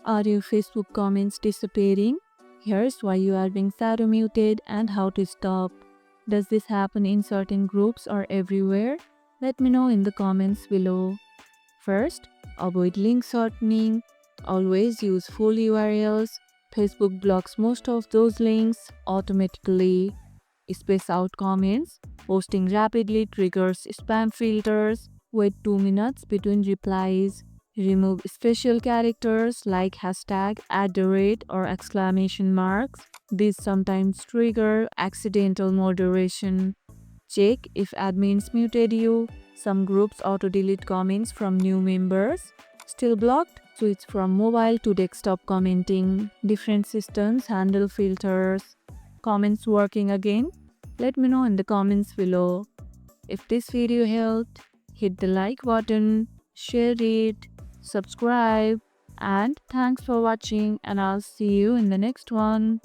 Are your Facebook comments disappearing? Here's why you are being shadow muted and how to stop. Does this happen in certain groups or everywhere? Let me know in the comments below. First, avoid link shortening. Always use full URLs. Facebook blocks most of those links automatically. Space out comments. Posting rapidly triggers spam filters. Wait 2 minutes between replies. Remove special characters like hashtag, or exclamation marks. These sometimes trigger accidental moderation. Check if admins muted you. Some groups auto-delete comments from new members. Still blocked? Switch from mobile to desktop commenting. Different systems handle filters. Comments working again? Let me know in the comments below. If this video helped, hit the like button, share it, subscribe, and thanks for watching, and I'll see you in the next one.